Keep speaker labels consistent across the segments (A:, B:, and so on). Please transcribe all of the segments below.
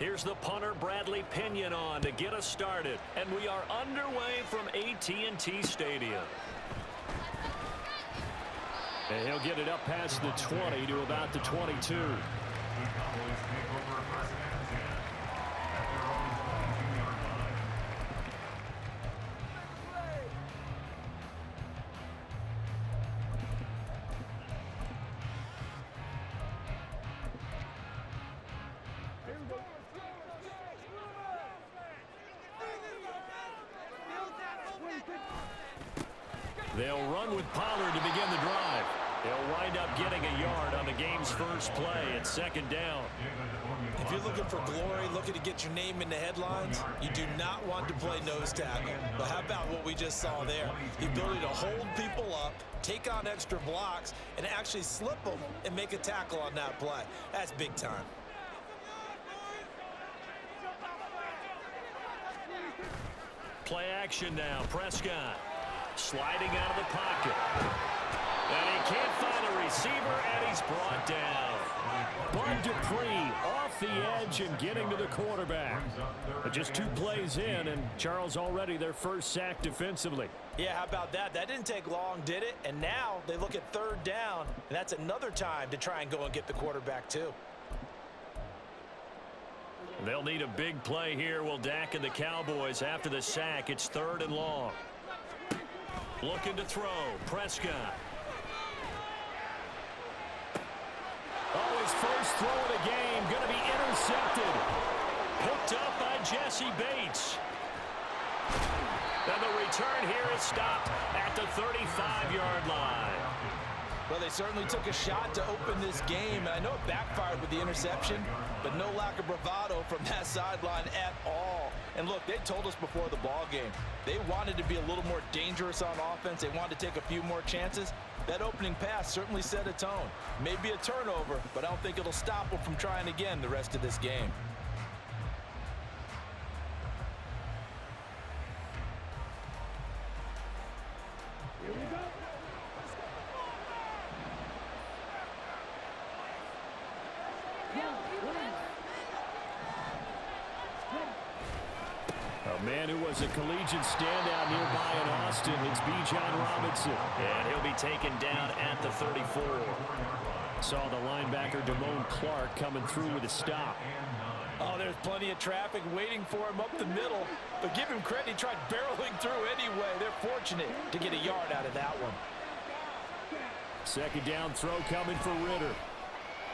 A: Here's the punter, Bradley Pinion, on to get us started. And we are underway from AT&T Stadium.
B: And he'll get it up past the 20 to about the 22.
A: They'll run with Pollard to begin the drive. They'll wind up getting a yard on the game's first play at second down.
C: If you're looking for glory, looking to get your name in the headlines, you do not want to play nose tackle. But how about what we just saw there? The ability to hold people up, take on extra blocks, and actually slip them and make a tackle on that play. That's big time.
A: Play action now. Prescott sliding out of the pocket. And he can't find a receiver, and he's brought down.
B: Bud Dupree off the edge and getting to the quarterback. But just 2 plays in, and Charles already their first sack defensively.
C: Yeah, how about that? That didn't take long, did it? And now they look at third down, and that's another time to try and go and get the quarterback too.
A: They'll need a big play here. Will Dak and the Cowboys after the sack. It's 3rd and long. Looking to throw. Prescott.
B: Oh, his first throw of the game going to be intercepted.
A: Hooked up by Jesse Bates. And the return here is stopped at the 35-yard line.
C: Well, they certainly took a shot to open this game, and I know it backfired with the interception, but no lack of bravado from that sideline at all. And look, they told us before the ball game, they wanted to be a little more dangerous on offense. They wanted to take a few more chances. That opening pass certainly set a tone. Maybe a turnover, but I don't think it'll stop them from trying again the rest of this game.
B: A man who was a collegiate standout nearby in Austin, it's Bijan Robinson.
A: And he'll be taken down at the 34.
B: Saw the linebacker Damone Clark coming through with a stop.
C: Oh, there's plenty of traffic waiting for him up the middle, but give him credit, he tried barreling through anyway. They're fortunate to get a yard out of that one.
B: Second down throw coming for Ritter.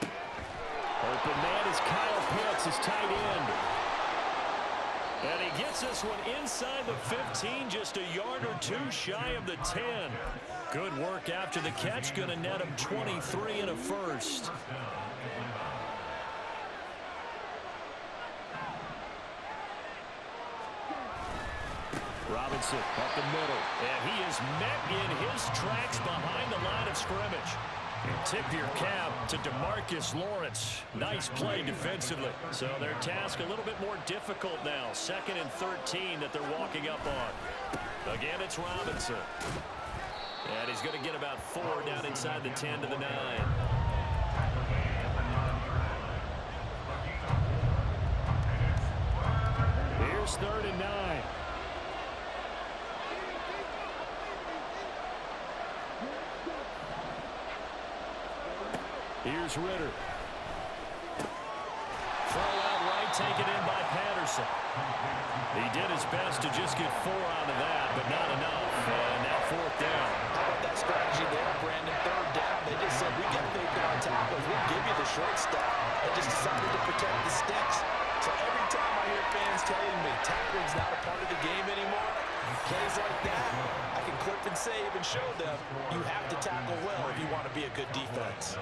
B: Open man is Kyle Pitts, his tight end.
A: And he gets this one inside the 15, just a yard or 2 shy of the 10. Good work after the catch, going to net him 23 and a first.
B: Robinson up the middle.
A: And he is met in his tracks behind the line of scrimmage. And tip your cap to DeMarcus Lawrence. Nice play defensively. So their task a little bit more difficult now. 2nd and 13 that they're walking up on. Again, it's Robinson. And he's going to get about 4 down inside the 10 to the 9.
B: Here's 3rd and 9. Here's Ritter.
A: Throw out right, taken in by Patterson. He did his best to just get 4 out of that, but not enough. And now 4th down.
C: How about that strategy there, Brandon? 3rd down. They just said, we got faith in our tackles. We'll give you the short stuff. They just decided to protect the sticks. So every time I hear fans telling me tackling's not a part of the game anymore, plays like that, I can clip and save and show them you have to tackle well if you want to be a good defense.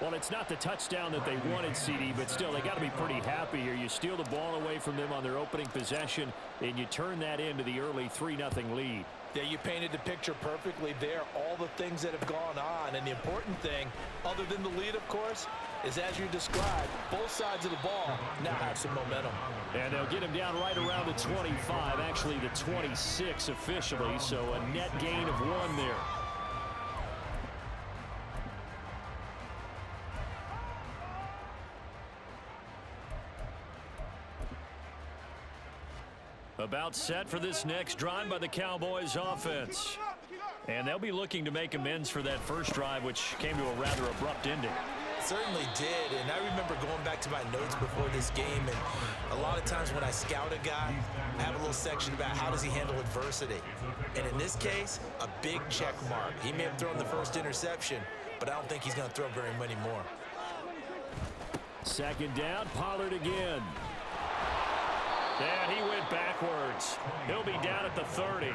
B: Well, it's not the touchdown that they wanted, CD, but still, they got to be pretty happy here. You steal the ball away from them on their opening possession, and you turn that into the early 3-0 lead.
C: Yeah, you painted the picture perfectly there, all the things that have gone on. And the important thing, other than the lead, of course, is as you described, both sides of the ball now have some momentum.
B: And they'll get him down right around the 25, actually the 26 officially, so a net gain of 1 there.
A: About set for this next drive by the Cowboys offense. And they'll be looking to make amends for that first drive, which came to a rather abrupt ending.
C: Certainly did, and I remember going back to my notes before this game, and a lot of times when I scout a guy, I have a little section about how does he handle adversity. And in this case, a big check mark. He may have thrown the first interception, but I don't think he's going to throw very many more.
B: Second down, Pollard again.
A: And he went backwards. He'll be down at the 30.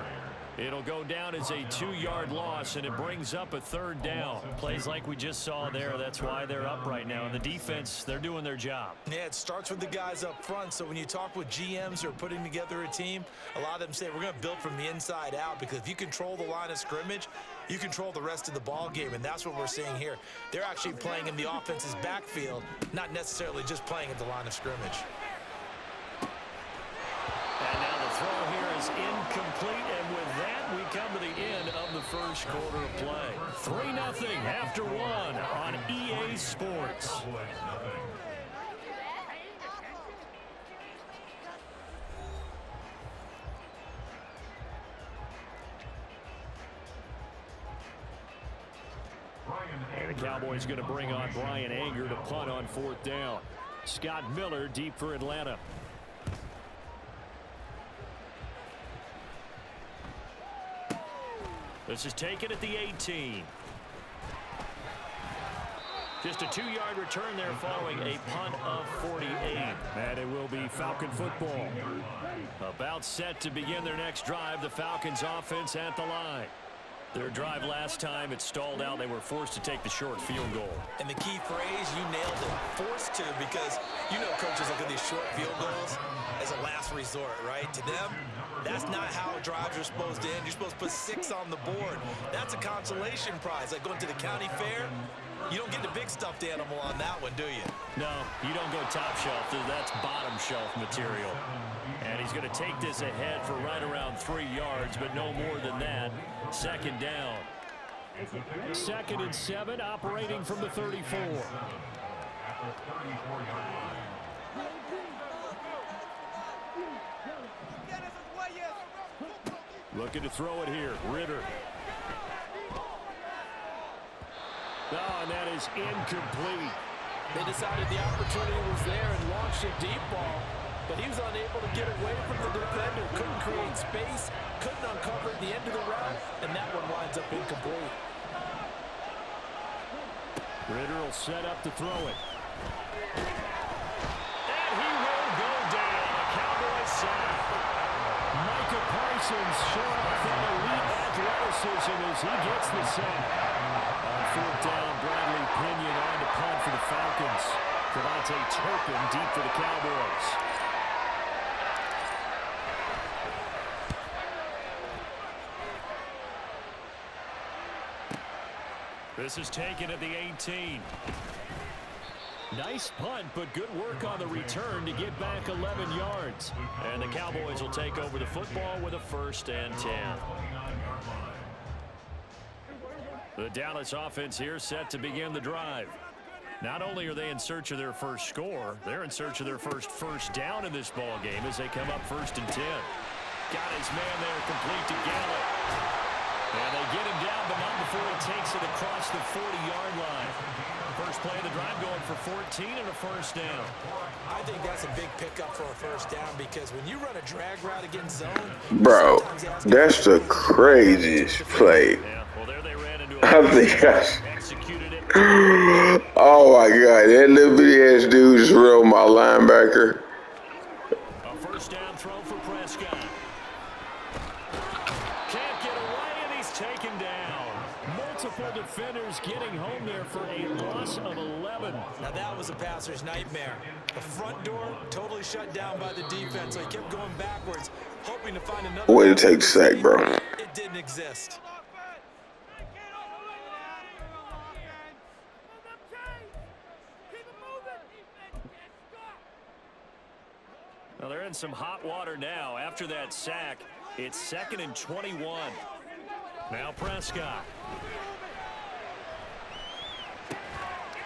A: It'll go down as a 2-yard loss, and it brings up a third down. Plays like we just saw there. That's why they're up right now. And the defense, they're doing their job.
C: Yeah, it starts with the guys up front. So when you talk with GMs who are putting together a team, a lot of them say we're going to build from the inside out, because if you control the line of scrimmage, you control the rest of the ball game, and that's what we're seeing here. They're actually playing in the offense's backfield, not necessarily just playing at the line of scrimmage.
A: And now the throw here is incomplete, and with that, we come to the end of the first quarter of play. 3-0 after 1 on EA Sports.
B: And the Cowboys going to bring on Brian Anger to punt on 4th down. Scott Miller deep for Atlanta.
A: This is taken at the 18. Just a 2-yard return there following a punt of 48.
B: And it will be Falcon football.
A: About set to begin their next drive. The Falcons offense at the line. Their drive last time, it stalled out. They were forced to take the short field goal.
C: And the key phrase, you nailed it, forced to, because you know coaches look at these short field goals as a last resort, right? To them, that's not how drives are supposed to end. You're supposed to put 6 on the board. That's a consolation prize. Like going to the county fair, you don't get the big stuffed animal on that one, do you?
A: No, you don't go top shelf. That's bottom shelf material. And he's going to take this ahead for right around 3 yards, but no more than that. Second down.
B: 2nd and 7, operating from the 34. Looking to throw it here. Ritter. Oh, and that is incomplete.
D: They decided the opportunity was there and launched a deep ball, but he was unable to get away from the defender. Couldn't create space, couldn't uncover at the end of the route, and that one winds up incomplete.
B: Ritter will set up to throw it.
A: And he will go down. A Cowboys sack.
B: Micah Parsons showing off that elite athleticism as he gets the sack. On 4th down, Bradley Pinion on to punt for the Falcons. Devontae Turpin deep for the Cowboys.
A: This is taken at the 18.
B: Nice punt, but good work on the return to get back 11 yards.
A: And the Cowboys will take over the football with a 1st and 10. The Dallas offense here set to begin the drive. Not only are they in search of their first score, they're in search of their first down in this ball game as they come up 1st and 10. Got his man there, complete to Gallup. And they get him down, but not before he takes it across the 40-yard line. First play of the drive going for 14 and a 1st down.
C: I think that's a big pickup for a 1st down, because when you run a drag route against zone,
E: bro, that's the craziest play.
A: Yeah, well, there they ran into
E: I think that's...
A: executed it.
E: Oh my God, that little bitty ass dude just rolled my linebacker.
A: A 1st down throw for Prescott. Can't get away, and he's taken down.
B: Multiple defenders getting home there for a loss of 11.
C: Now that was a passer's nightmare. The front door totally shut down by the defense, so he kept going backwards, hoping to find another
E: Way to take the sack, bro.
C: It didn't exist.
A: Well, they're in some hot water now. After that sack, it's 2nd and 21. Now Prescott.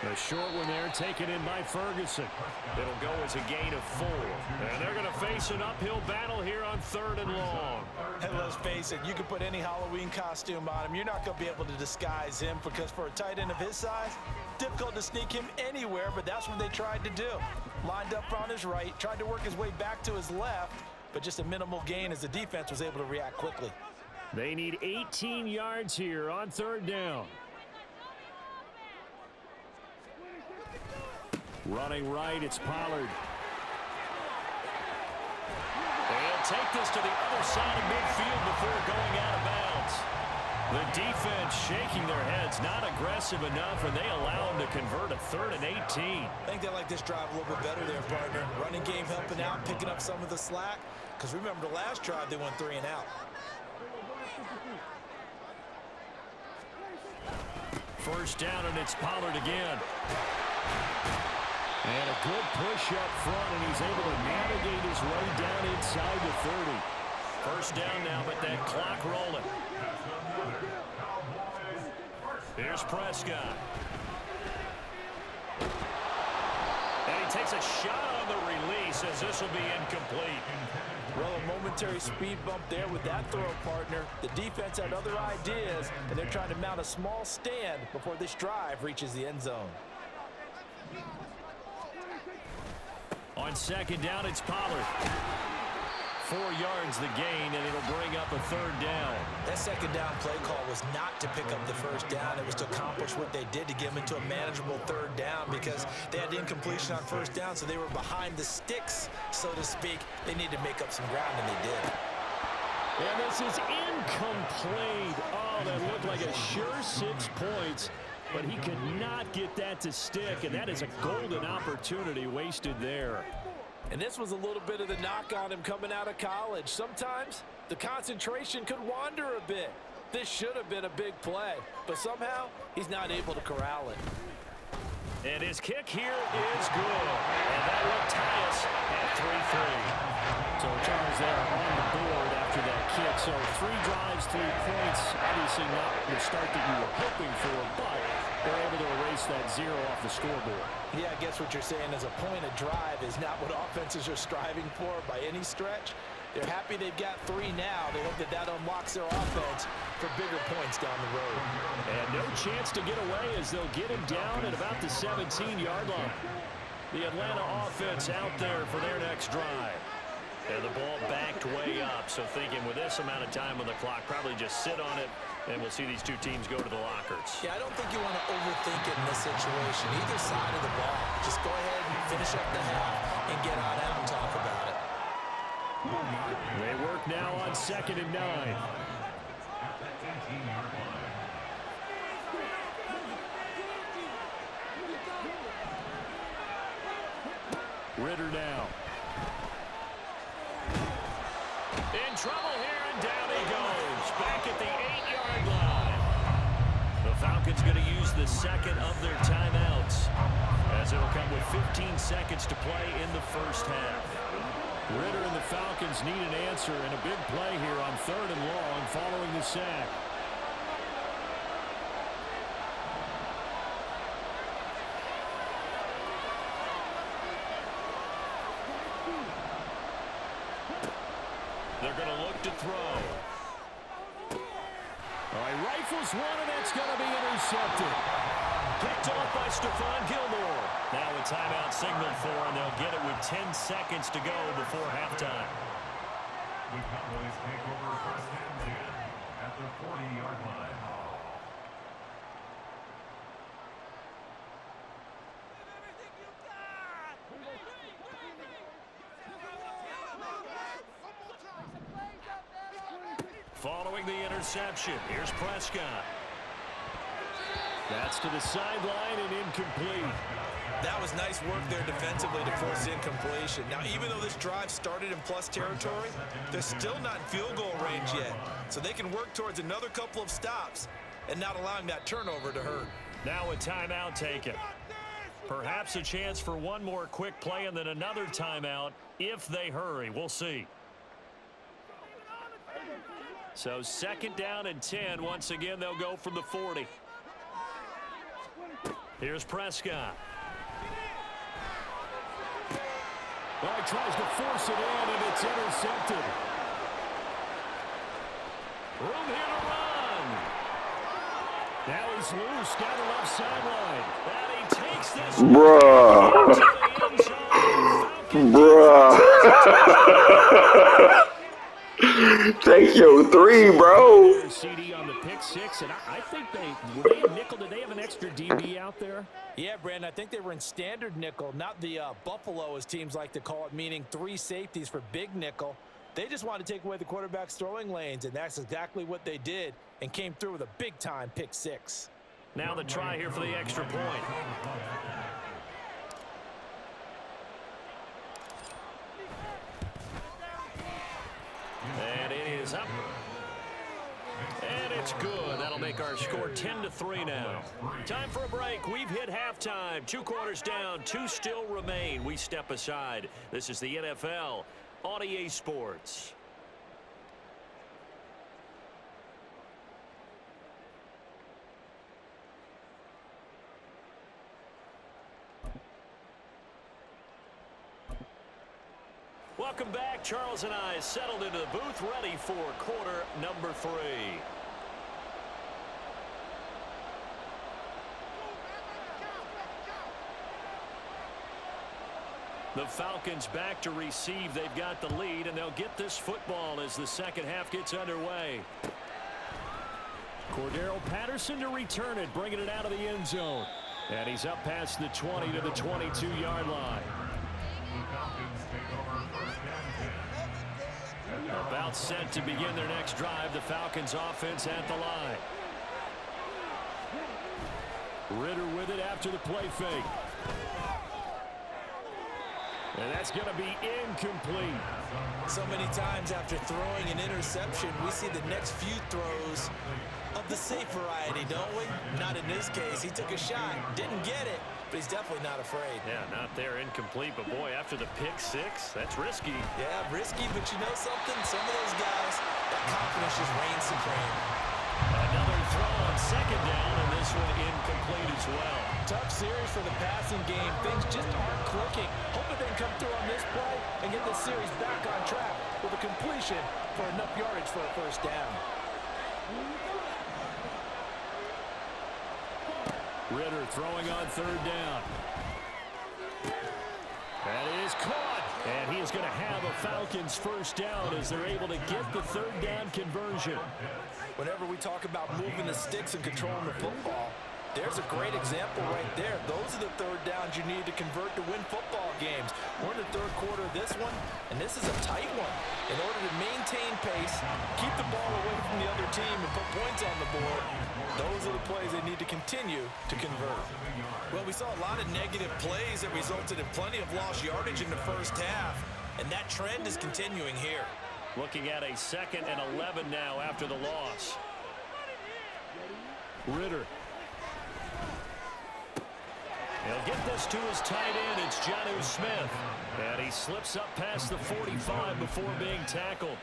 B: A short one there taken in by Ferguson.
A: It'll go as a gain of 4. And they're going to face an uphill battle here on 3rd and long.
C: And let's face it, you can put any Halloween costume on him. You're not going to be able to disguise him because for a tight end of his size, difficult to sneak him anywhere, but that's what they tried to do. Lined up on his right, tried to work his way back to his left, but just a minimal gain as the defense was able to react quickly.
B: They need 18 yards here on 3rd down. Running right, it's Pollard.
A: They'll take this to the other side of midfield before going out of bounds. The defense shaking their heads, not aggressive enough, and they allow them to convert a 3rd and 18.
C: I think they like this drive a little bit better there, partner. Running game helping out, picking up some of the slack. Because remember the last drive, they went 3 and out.
A: First down, and it's Pollard again.
B: And a good push up front, and he's able to navigate his way down inside the 30.
A: First down now, but that clock rolling. Here's Prescott. And he takes a shot on the release as this will be incomplete.
D: Well, a momentary speed bump there with that throw, partner. The defense had other ideas, and they're trying to mount a small stand before this drive reaches the end zone.
A: On 2nd down, it's Pollard. 4 yards the gain, and it'll bring up a 3rd down.
C: That 2nd down play call was not to pick up the 1st down. It was to accomplish what they did to get them into a manageable 3rd down because they had incompletion on 1st down, so they were behind the sticks, so to speak. They needed to make up some ground, and they did.
B: And this is incomplete. Oh, that looked like a sure 6 points, but he could not get that to stick, and that is a golden opportunity wasted there.
D: And this was a little bit of the knock on him coming out of college. Sometimes the concentration could wander a bit. This should have been a big play, but somehow he's not able to corral it.
A: And his kick here is good. And that will tie us at 3-3.
B: So Charles there on the board after that kick. So 3 drives, 3 points. Obviously not the start that you were hoping for, but they're able to erase that 0 off the scoreboard.
C: Yeah, I guess what you're saying is a point of drive is not what offenses are striving for by any stretch. They're happy they've got 3 now. They hope that that unlocks their offense for bigger points down the road.
B: And no chance to get away as they'll get him down at about the 17-yard line.
A: The Atlanta offense out there for their next drive. And the ball backed way up, so thinking with this amount of time on the clock, probably just sit on it, and we'll see these 2 teams go to the lockers.
C: Yeah, I don't think you want to overthink it in this situation. Either side of the ball. Just go ahead and finish up the half and get on out and talk about it.
B: They work now on 2nd and 9. Ritter now.
A: In trouble here, and down he goes. Back at the 8-yard line. The Falcons going to use the 2nd of their timeouts, as it'll come with 15 seconds to play in the first half.
B: Ritter and the Falcons need an answer, and a big play here on 3rd and long following the sack.
A: They're going to look to throw.
B: All right, rifles one, and that's going to be intercepted.
A: Picked off by Stephon Gilmore. Now a timeout signaled for, and they'll get it with 10 seconds to go before halftime.
F: The Cowboys take over 1st and 10 at the 40-yard line.
A: Following the interception, here's Prescott.
B: That's to the sideline and incomplete.
C: That was nice work there defensively to force incompletion. Now, even though this drive started in plus territory, they're still not in field goal range yet. So they can work towards another couple of stops and not allowing that turnover to hurt.
A: Now a timeout taken. Perhaps a chance for one more quick play and then another timeout if they hurry. We'll see. So 2nd down and 10. Once again, they'll go from the 40. Here's Prescott.
B: Well, he tries to force it in, and it's intercepted. Room here to run. Now he's loose down the left sideline.
A: And he takes this
E: Bruh. Bruh. Take your 3, bro.
B: CD on the pick 6, and I think were they in nickel? Did they have an extra DB out there?
D: Yeah, Brandon, I think they were in standard nickel, not the Buffalo, as teams like to call it, meaning 3 safeties for big nickel. They just wanted to take away the quarterback's throwing lanes, and that's exactly what they did and came through with a big-time pick 6.
A: Now the try here for the extra point. And it is up. And it's good. That'll make our score 10-3 now. Time for a break. We've hit halftime. 2 quarters down. 2 still remain. We step aside. This is the NFL on EA Sports. Welcome back. Charles and I settled into the booth, ready for quarter number 3. The Falcons back to receive. They've got the lead, and they'll get this football as the second half gets underway.
B: Cordero Patterson to return it, bringing it out of the end zone. And he's up past the 20 to the 22-yard line.
A: About set to begin their next drive. The Falcons offense at the line.
B: Ritter with it after the play fake. And that's going to be incomplete.
C: So many times after throwing an interception, we see the next few throws of the safe variety, don't we? Not in this case. He took a shot, didn't get it, but he's definitely not afraid.
A: Yeah, not there, incomplete. But, boy, after the pick 6, that's risky.
C: Yeah, risky, but you know something? Some of those guys, that confidence just reigns supreme.
A: Another throw on second down, and this one incomplete as well.
D: Tough series for the passing game. Things just aren't clicking. Hoping they can come through on this play and get this series back on track with a completion for enough yardage for a first down.
B: Ritter throwing on third down. That is caught. And he is going to have a Falcons first down as they're able to get the third down conversion.
D: Whenever we talk about moving the sticks and controlling the football, there's a great example right there. Those are the third downs you need to convert to win football games. We're in the third quarter of this one, and this is a tight one. In order to maintain pace, keep the ball away from the other team, and put points on the board, those are the plays they need to continue to convert.
C: Well, we saw a lot of negative plays that resulted in plenty of lost yardage in the first half, and that trend is continuing here.
A: Looking at a 2nd and 11 now after the loss.
B: Ritter.
A: He'll get this to his tight end. It's Jonnu Smith. And he slips up past the 45 before being tackled.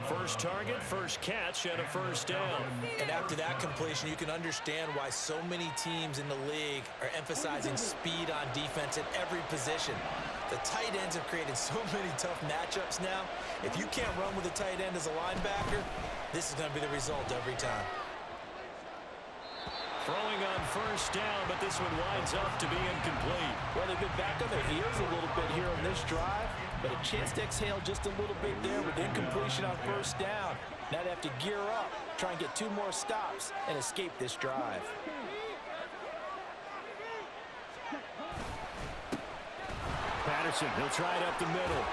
A: First target, first catch, and a first down.
C: And after that completion, you can understand why so many teams in the league are emphasizing speed on defense at every position. The tight ends have created so many tough matchups now. If you can't run with a tight end as a linebacker, this is going to be the result every time.
A: Throwing on first down, but this one winds up to be incomplete.
D: Well, they've been back on their heels a little bit here on this drive, but a chance to exhale just a little bit there with incompletion on first down. Now they have to gear up, try and get 2 more stops, and escape this drive.
B: Patterson, he'll try it up the middle.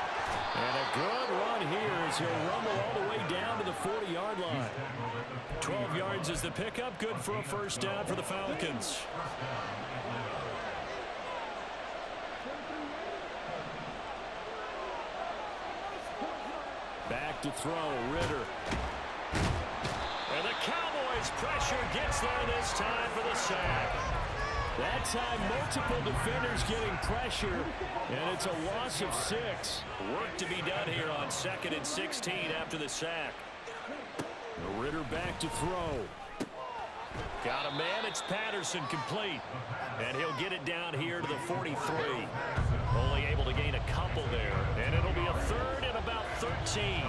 B: And a good run here as he'll rumble all the way down to the 40-yard line.
A: 12 yards is the pickup. Good for a first down for the Falcons.
B: Back to throw, Ritter.
A: And the Cowboys' pressure gets there this time for the sack.
B: That time, multiple defenders getting pressure, and it's a loss of 6.
A: Work to be done here on 2nd and 16 after the sack.
B: Ritter back to throw.
A: Got a man. It's Patterson complete. And he'll get it down here to the 43. Only able to gain a couple there. And it'll be a third and about 13.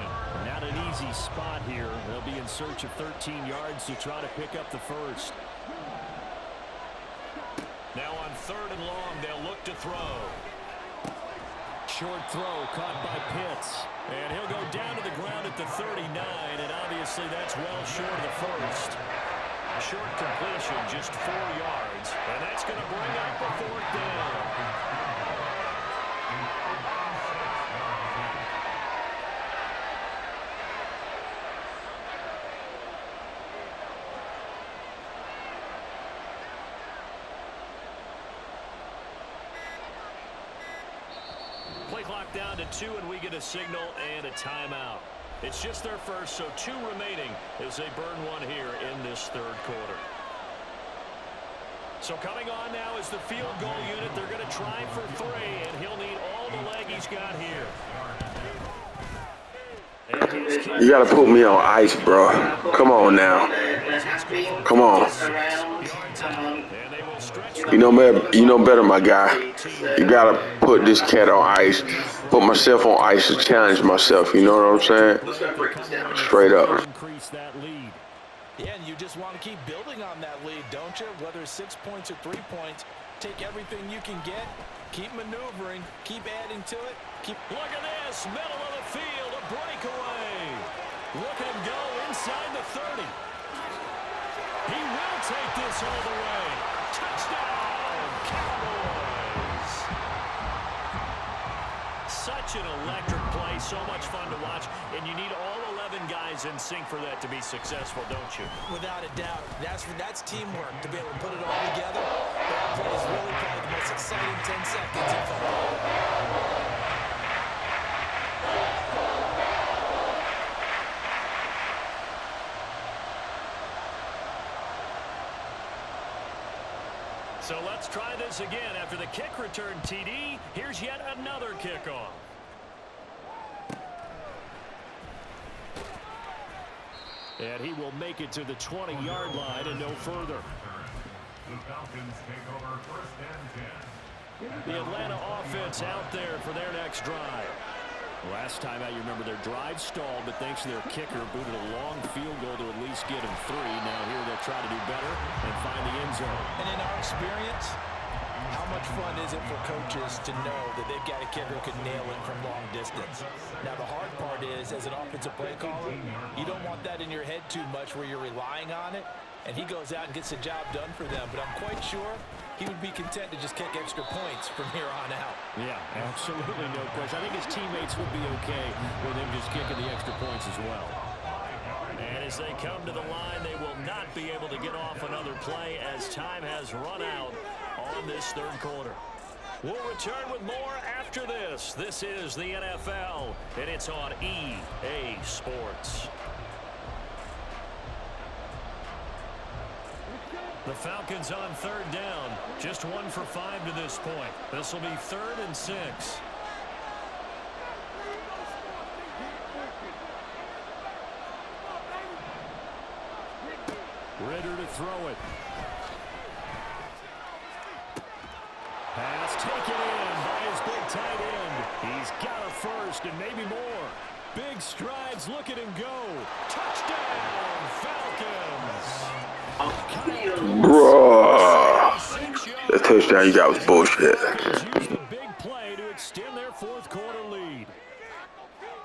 A: Not an easy spot here. They'll be in search of 13 yards to try to pick up the first. Now on third and long, they'll look to throw. Short throw caught by Pitts. And he'll go down to the ground at the 39, and obviously that's well short of the first. Short completion, just 4 yards, and that's going to bring up a fourth down. Play clock down to 2, and we get a signal and a timeout. It's just their first, so 2 remaining as they burn one here in this third quarter. So coming on now is the field goal unit. They're going to try for 3, and he'll need all the leg he's got here.
E: You got to put me on ice, bro. Come on now. Come on. You know better, my guy. You got to put this cat on ice. Put myself on ice to challenge myself. You know what I'm saying? Straight up.
A: Increase that lead.
C: Yeah, and you just want to keep building on that lead, don't you? Whether it's 6 points or 3 points, take everything you can get, keep maneuvering, keep adding to it.
A: Look at this, middle of the field, a breakaway. Look at him go inside the 30. He will take this all the way. Touchdown, Cowboys. Such an electric play, so much fun to watch, and you need all 11 guys in sync for that to be successful, don't you?
C: Without a doubt. That's teamwork to be able to put it all together. That play is really probably the most exciting 10 seconds in football.
A: So let's try this again. After the kick return TD, here's yet another kickoff. And he will make it to the 20-yard line and no further.
F: The Falcons take over first and 10.
A: The Atlanta offense out there for their next drive. Last time out, you remember their drive stalled, but thanks to their kicker, booted a long field goal to at least get them 3. Now here they'll try to do better and find the end zone.
C: And in our experience, how much fun is it for coaches to know that they've got a kicker who can nail it from long distance? Now, the hard part is, as an offensive play caller, you don't want that in your head too much where you're relying on it, and he goes out and gets the job done for them. But I'm quite sure he would be content to just kick extra points from here on out.
A: Yeah, absolutely no question. I think his teammates would be okay with him just kicking the extra points as well. And as they come to the line, they will not be able to get off another play as time has run out on this third quarter. We'll return with more after this. This is the NFL, and it's on EA Sports. The Falcons on third down. Just 1 for 5 to this point. This will be 3rd and 6. Ritter to throw it. Pass taken in by his big tight end. He's got a first and maybe more. Big strides. Look at him go. Touchdown, Falcons.
E: Bruh. That touchdown you got was bullshit.
A: Use the big play to extend their 4th quarter lead.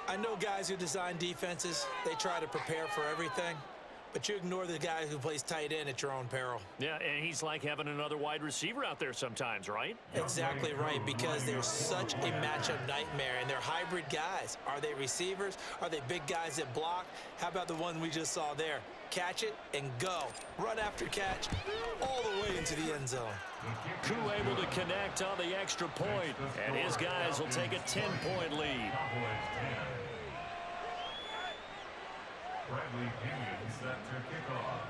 C: I know guys who design defenses, they try to prepare for everything, but you ignore the guy who plays tight end at your own peril.
A: Yeah, and he's like having another wide receiver out there sometimes, right?
C: Exactly right, because they're such a matchup nightmare, and they're hybrid guys. Are they receivers? Are they big guys that block? How about the one we just saw there? Catch it and go. Run after catch all the way into the end zone.
A: Koo able to connect on the extra point, and his guys will take a 10-point lead.
F: Bradley Pinion set to kick off.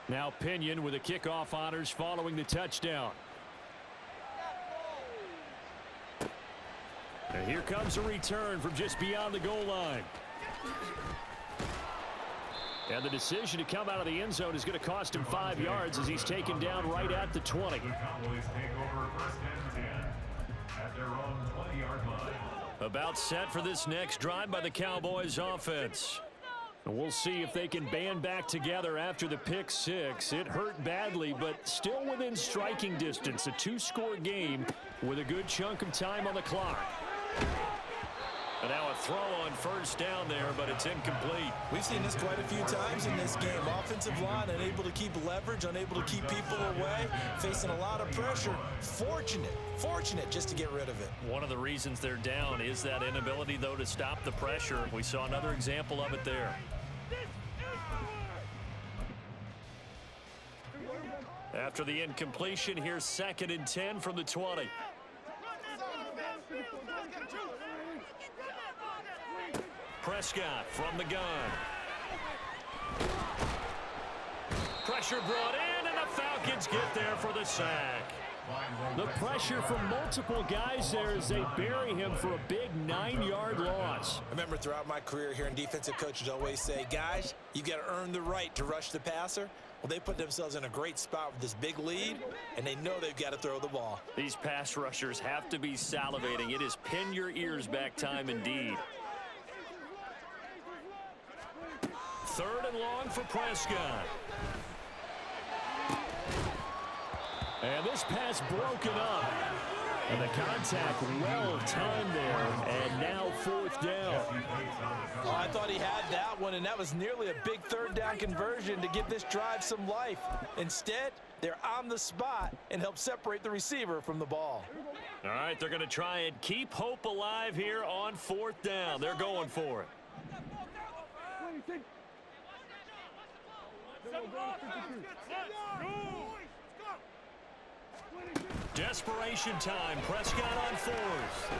A: Now Pinion with the kickoff honors following the touchdown.
B: And here comes a return from just beyond the goal line. And the decision to come out of the end zone is going to cost him 5 yards as he's taken down right at the 20.
F: The Cowboys take over 1st and 10 at their own 20-yard line.
A: About set for this next drive by the Cowboys offense.
B: And we'll see if they can band back together after the pick six. It hurt badly, but still within striking distance. A 2-score game with a good chunk of time on the clock.
A: And now a throw on 1st down there, but it's incomplete.
C: We've seen this quite a few times in this game. Offensive line unable to keep leverage, unable to keep people away, facing a lot of pressure. Fortunate just to get rid of it.
A: One of the reasons they're down is that inability, though, to stop the pressure. We saw another example of it there. After the incompletion, here's 2nd and 10 from the 20. Prescott from the gun. Pressure brought in, and the Falcons get there for the sack.
B: The pressure from multiple guys there as they bury him for a big 9-yard loss.
C: I remember throughout my career hearing defensive coaches always say, guys, you got to earn the right to rush the passer. Well, they put themselves in a great spot with this big lead, and they know they've got to throw the ball.
A: These pass rushers have to be salivating. It is pin your ears back time indeed. 3rd and long for Prescott.
B: And this pass broken up. And the contact well timed there. And now 4th down.
C: Oh, I thought he had that one, and that was nearly a big 3rd down conversion to give this drive some life. Instead, they're on the spot and help separate the receiver from the ball.
A: All right, they're going to try and keep hope alive here on 4th down. They're going for it. Desperation time. Prescott on 4th.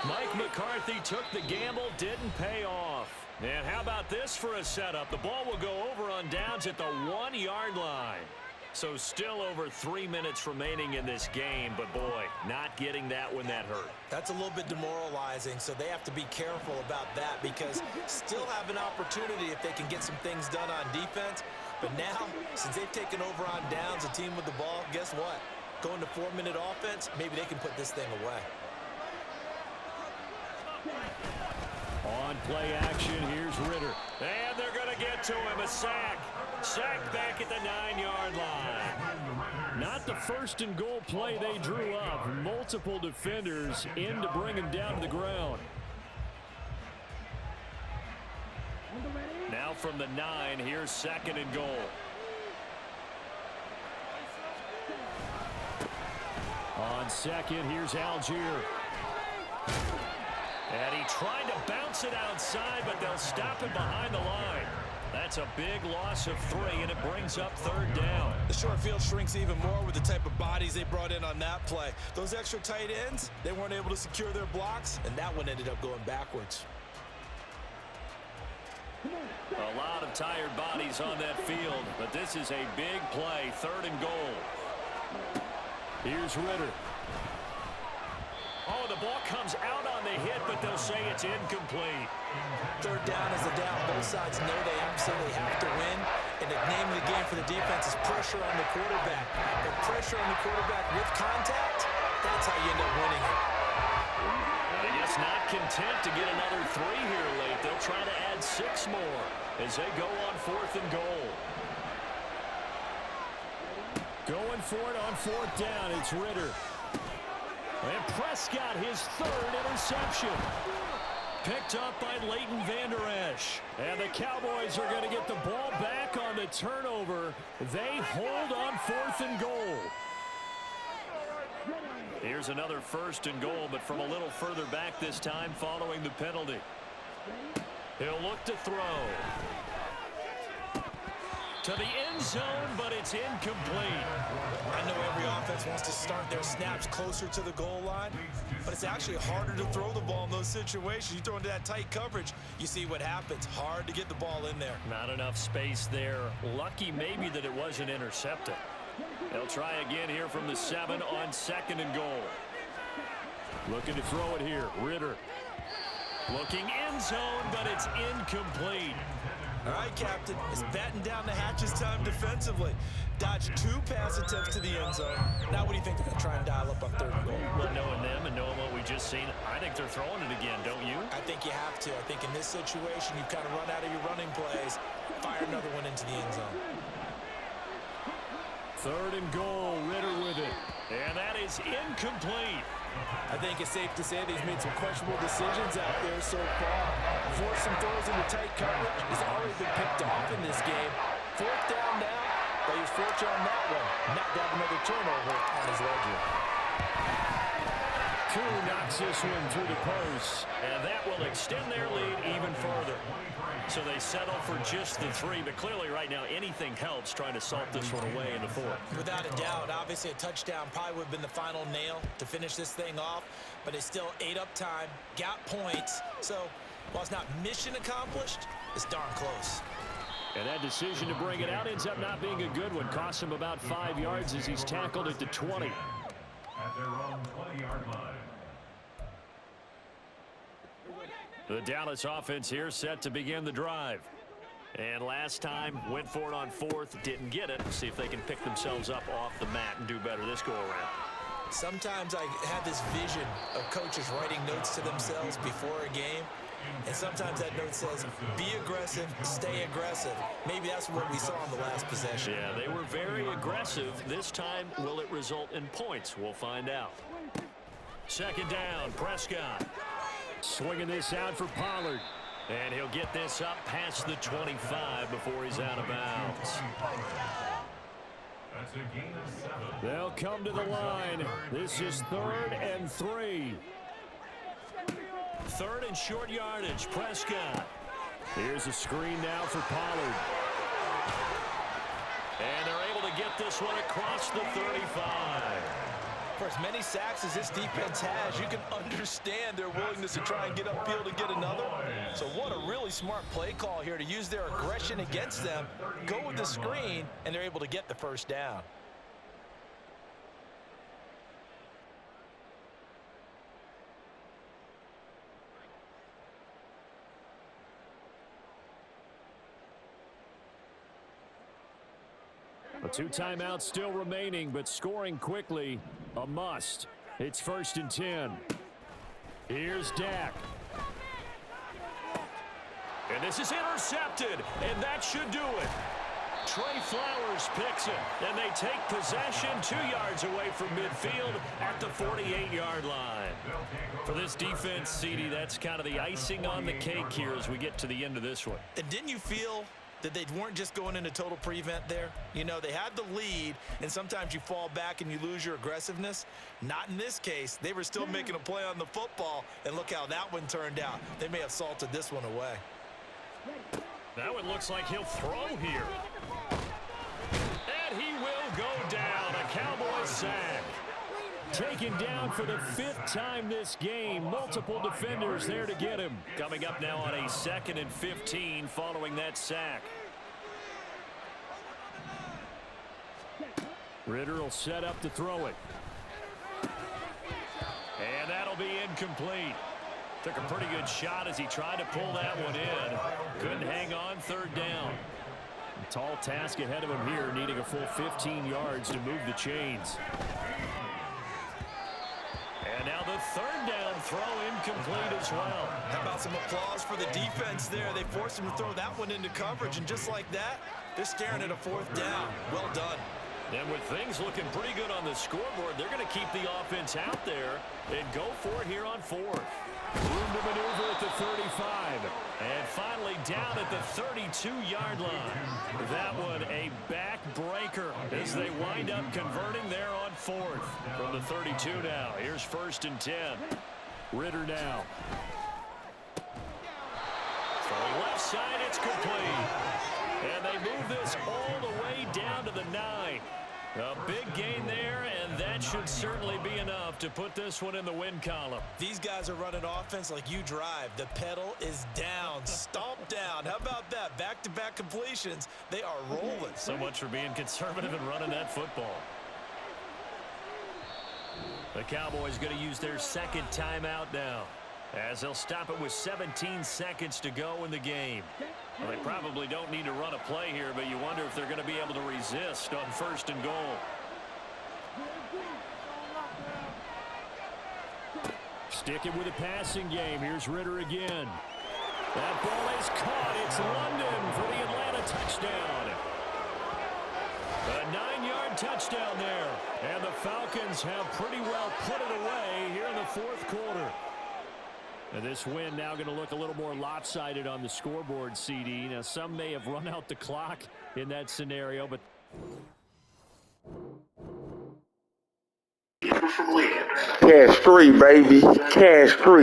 A: Mike McCarthy took the gamble, didn't pay off. And how about this for a setup? The ball will go over on downs at the 1-yard line. So still over 3 minutes remaining in this game, but boy, not getting that when that hurt.
C: That's a little bit demoralizing, so they have to be careful about that because still have an opportunity if they can get some things done on defense. But now, since they've taken over on downs, a team with the ball, guess what? Going to 4-minute offense, maybe they can put this thing away.
B: On play action, here's Ritter.
A: And they're going to get to him, a sack. Sack back at the 9-yard line.
B: Not the 1st and goal play they drew up. Multiple defenders in to bring him down to the ground.
A: Now from the 9, here's 2nd and goal.
B: On 2nd, here's Algier.
A: And he tried to bounce it outside, but they'll stop him behind the line. That's a big loss of 3, and it brings up 3rd down.
C: The short field shrinks even more with the type of bodies they brought in on that play. Those extra tight ends, they weren't able to secure their blocks, and that one ended up going backwards.
A: A lot of tired bodies on that field, but this is a big play, 3rd and goal.
B: Here's Ritter.
A: Oh, the ball comes out on the hit, but they'll say it's incomplete.
C: 3rd down is the down. Both sides know they absolutely have to win. And the name of the game for the defense is pressure on the quarterback. But pressure on the quarterback with contact, that's how you end up winning it.
A: I guess not content to get another 3 here late. They'll try to add 6 more as they go on 4th and goal.
B: Going for it on 4th down, it's Ritter. And Prescott, his 3rd interception. Picked up by Leighton Vander Esch. And the Cowboys are going to get the ball back on the turnover. They hold on 4th and goal.
A: Here's another 1st and goal, but from a little further back this time following the penalty. He'll look to throw. To the end zone, but it's incomplete.
C: I know every offense wants to start their snaps closer to the goal line, but it's actually harder to throw the ball in those situations. You throw into that tight coverage, you see what happens. Hard to get the ball in there.
A: Not enough space there. Lucky maybe that it wasn't intercepted. They'll try again here from the 7 on 2nd and goal.
B: Looking to throw it here. Ritter.
A: Looking end zone, but it's incomplete.
C: All right, Captain, it's batten down the hatches time defensively. Dodged 2 pass attempts to the end zone. Now what do you think they're going to try and dial up on 3rd and goal?
A: Well, knowing them and knowing what we just seen, I think they're throwing it again, don't you?
C: I think you have to. I think in this situation, you've kind of run out of your running plays. Fire another one into the end zone.
B: 3rd and goal. Ritter with it.
A: And that is incomplete.
D: I think it's safe to say that he's made some questionable decisions out there so far. Forced some throws into tight coverage. He's already been picked off in this game. 4th down now, but he was fortunate on that one. Not to have another turnover on his ledger.
B: Koo knocks this one through the post.
A: And that will extend their lead even further. So they settle for just the 3, but clearly right now anything helps trying to salt this one away in the 4th.
C: Without a doubt, obviously a touchdown probably would have been the final nail to finish this thing off, but it's still ate up time, got points. So while it's not mission accomplished, it's darn close.
B: And that decision to bring it out ends up not being a good one. Costs him about 5 yards as he's tackled at the 20.
F: At their own 20-yard line.
A: The Dallas offense here set to begin the drive. And last time, went for it on 4th, didn't get it. See if they can pick themselves up off the mat and do better this go-around.
C: Sometimes I have this vision of coaches writing notes to themselves before a game. And sometimes that note says, be aggressive, stay aggressive. Maybe that's what we saw in the last possession.
A: Yeah, they were very aggressive. This time, will it result in points? We'll find out. 2nd down, Prescott.
B: Swinging this out for Pollard.
A: And he'll get this up past the 25 before he's out of bounds.
F: That's a gain of 7.
B: They'll come to the line. This is 3rd and 3.
A: 3rd and short yardage, Prescott.
B: Here's a screen now for Pollard.
A: And they're able to get this one across the 35.
C: For as many sacks as this defense has, you can understand their willingness to try and get upfield and get another. So what a really smart play call here to use their aggression against them, go with the screen, and they're able to get the 1st down.
B: A 2 timeouts still remaining, but scoring quickly, a must. It's 1st and 10. Here's Dak.
A: And this is intercepted, and that should do it. Trey Flowers picks it, and they take possession 2 yards away from midfield at the 48-yard line. For this defense, CD, that's kind of the icing on the cake here as we get to the end of this one.
C: And didn't you feel that they weren't just going into total prevent there? You know, they had the lead, and sometimes you fall back and you lose your aggressiveness. Not in this case. They were still making a play on the football, and look how that one turned out. They may have salted this one away.
A: That one looks like he'll throw here. And he will go down. A Cowboys sack.
B: Taken down for the 5th time this game. Multiple defenders there to get him.
A: Coming up now on a 2nd and 15 following that sack.
B: Ritter will set up to throw it.
A: And that'll be incomplete. Took a pretty good shot as he tried to pull that one in. Couldn't hang on 3rd down.
B: A tall task ahead of him here, needing a full 15 yards to move the chains.
A: And now the 3rd down throw incomplete as well.
C: How about some applause for the defense there? They forced him to throw that one into coverage, and just like that, they're staring at a 4th down. Well done.
A: And with things looking pretty good on the scoreboard, they're going to keep the offense out there and go for it here on 4th.
B: Room to maneuver at the 35.
A: And finally down at the 32-yard line. That one a backbreaker as they wind up converting there on 4th. From the 32 now, here's 1st and 10.
B: Ritter now.
A: From left side, it's complete. And they move this all the way down to the 9. A big gain there, and that should certainly be enough to put this one in the win column.
C: These guys are running offense like you drive. The pedal is down, stomped down. How about that? Back-to-back completions. They are rolling.
A: So much for being conservative and running that football. The Cowboys going to use their second timeout now, as they'll stop it with 17 seconds to go in the game. Well, they probably don't need to run a play here, but you wonder if they're going to be able to resist on 1st and goal.
B: Sticking with the passing game. Here's Ritter again. That ball is caught. It's London for the Atlanta touchdown. A 9-yard touchdown there. And the Falcons have pretty well put it away here in the 4th quarter. And this win now going to look a little more lopsided on the scoreboard, CD. Now, some may have run out the clock in that scenario, but...
E: Cash free, baby. Cash free.